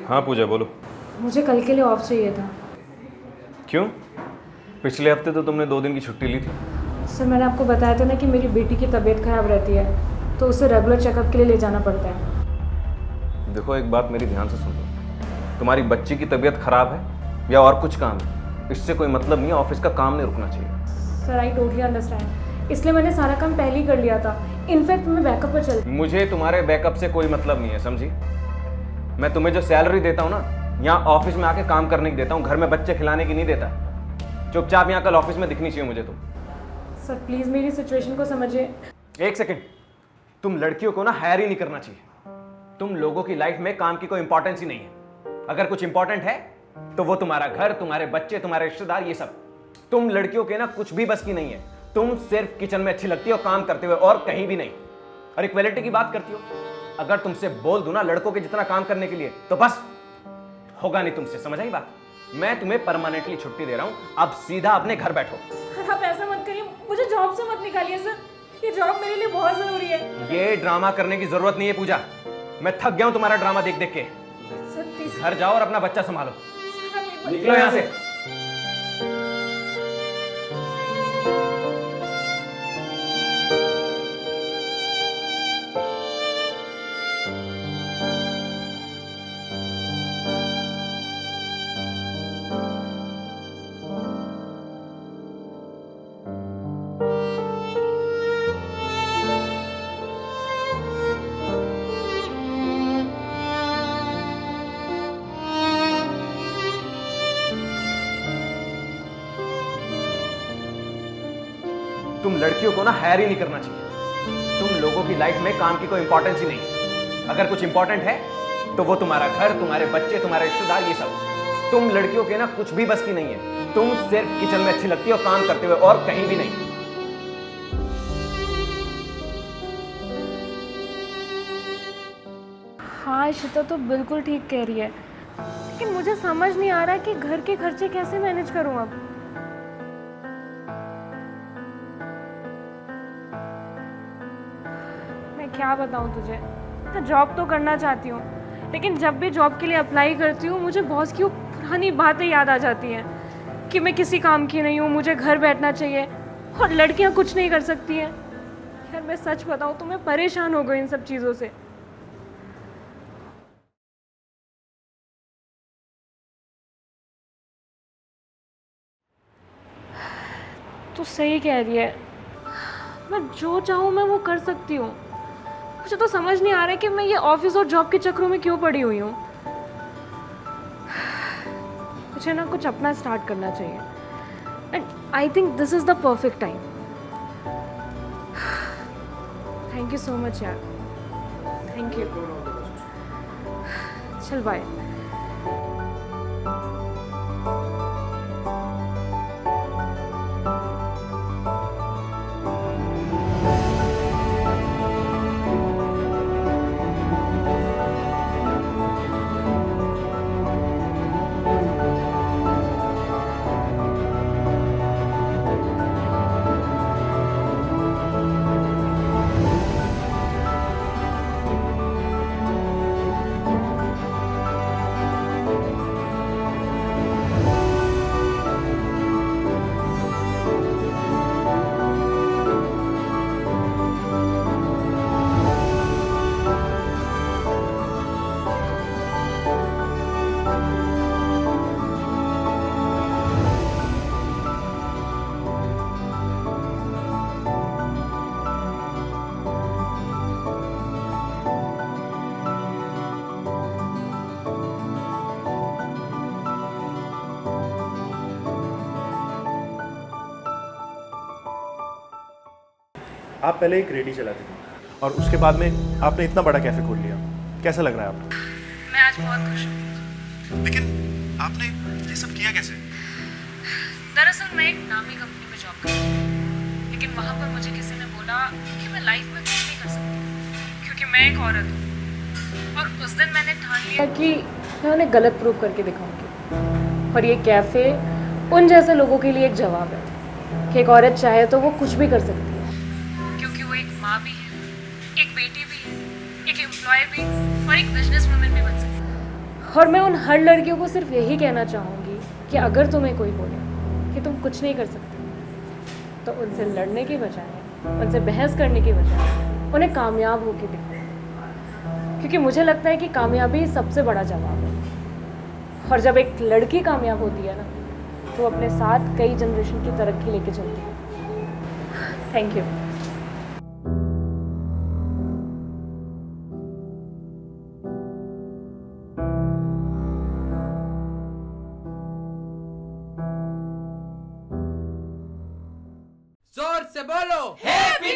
हाँ पूजा बोलो। मुझे कल के लिए ऑफ चाहिए था। क्यों? पिछले हफ्ते तो तुमने 2 दिन की छुट्टी ली थी। सर मैंने आपको बताया था ना कि मेरी बेटी की तबीयत ख़राब रहती है तो उसे रेगुलर चेकअप के लिए ले जाना पड़ता है। देखो एक बात मेरी ध्यान से सुन लो, तुम्हारी बच्ची की तबीयत खराब है या और कुछ काम है, इससे कोई मतलब नहीं है, ऑफिस का काम नहीं रुकना चाहिए। सर आई टोटली अंडरस्टैंड, इसलिए मैंने सारा काम पहले ही कर लिया था। इनफैक्ट मैं बैकअप पर चल। मुझे तुम्हारे बैकअप से कोई मतलब नहीं है, समझी? मैं तुम्हें जो सैलरी देता हूँ ना, यहाँ ऑफिस में आके काम करने की देता हूँ, घर में बच्चे खिलाने की नहीं देता। चुपचाप यहाँ कल ऑफिस में दिखनी चाहिए मुझे तुम। सर प्लीज़ मेरी सिचुएशन को समझिए। एक सेकेंड, तुम लड़कियों को ना हायर ही नहीं करना चाहिए। तुम लोगों की लाइफ में काम की कोई इंपॉर्टेंस ही नहीं है। अगर कुछ इंपॉर्टेंट है तो वो तुम्हारा घर, तुम्हारे बच्चे, तुम्हारे रिश्तेदार, ये सब। तुम लड़कियों के ना कुछ भी बस की नहीं है। तुम सिर्फ किचन में अच्छी लगती हो काम करते हुए, और कहीं भी नहीं। और इक्वलिटी की बात करती हो, अगर तुमसे बोल दूं ना लड़कों के जितना काम करने के लिए, तो बस होगा नहीं तुमसे, समझ आई बात? मैं तुम्हें परमानेंटली छुट्टी दे रहा हूं, अब सीधा अपने घर बैठो। सर आप ऐसा मत करिए, मुझे जॉब से मत निकालिए सर, ये जॉब मेरे लिए बहुत ज़रूरी है। ये ड्रामा करने की जरूरत नहीं है पूजा, मैं थक गया हूं तुम्हारा ड्रामा देख देख के। सर प्लीज घर जाओ और अपना बच्चा संभालो, सर आप एक बार- निकलो यहां से। तुम लड़कियों को ना हायर ही नहीं करना चाहिए। तुम लोगों की लाइफ में काम की कोई इंपॉर्टेंस ही नहीं। अगर कुछ इंपॉर्टेंट है तो वो तुम्हारा घर, तुम्हारे बच्चे, तुम्हारे रिश्तेदार, ये सब। तुम लड़कियों के ना कुछ भी बस की नहीं है। तुम सिर्फ किचन में अच्छी लगती हो काम करते हुए, और कहीं भी नहीं। हाँ इशिता तो बिल्कुल ठीक कह रही है, लेकिन मुझे समझ नहीं आ रहा कि घर के खर्चे कैसे मैनेज करूँ अब। मैं क्या बताऊँ तुझे, मैं जॉब तो करना चाहती हूँ, लेकिन जब भी जॉब के लिए अप्लाई करती हूँ मुझे बॉस की वो पुरानी बातें याद आ जाती हैं कि मैं किसी काम की नहीं हूँ, मुझे घर बैठना चाहिए और लड़कियाँ कुछ नहीं कर सकती हैं। यार मैं सच बताऊँ तो मैं परेशान हो गई इन सब चीज़ों से। तू सही कह रही है, मैं जो चाहूँ मैं वो कर सकती हूँ। मुझे तो समझ नहीं आ रहा है कि मैं ये ऑफिस और जॉब के चक्रों में क्यों पड़ी हुई हूँ। मुझे ना कुछ अपना स्टार्ट करना चाहिए, and I think this is the perfect time. Thank you so much यार, थैंक यू। चल बाय। आप पहले एक रेडी चलाते थे और उसके बाद में आपने इतना बड़ा कैफे खोल लिया, कैसा लग रहा है आपको? मैं आज बहुत खुश हूँ। लेकिन आपने ये सब किया कैसे? दरअसल मैं एक नामी कंपनी में जॉब करती हूँ, लेकिन वहाँ पर मुझे किसी ने बोला कि मैं लाइफ में कुछ नहीं कर सकती क्योंकि मैं एक औरत हूँ। और उस दिन मैंने ठान लिया कि मैं उन्हें गलत प्रूव करके दिखाऊंगी। और ये कैफ़े उन जैसे लोगों के लिए एक जवाब है कि एक औरत चाहे तो वो कुछ भी कर सकती है, क्योंकि वो एक माँ भी है, एक बेटी भी है, एक एम्प्लॉय भी और एक बिजनेस वुमन भी बन सकती। और मैं उन हर लड़कियों को सिर्फ यही कहना चाहूँगी कि अगर तुम्हें कोई बोले कि तुम कुछ नहीं कर सकती, तो उनसे लड़ने की बजाय, उनसे बहस करने की बजाय उन्हें कामयाब होकर दिखाओ, क्योंकि मुझे लगता है कि कामयाबी सबसे बड़ा जवाब है। और जब एक लड़की कामयाब होती है ना, तो वो अपने साथ कई जनरेशन की तरक्की लेके चलती है। Thank you. जोर से बोलो हैप्पी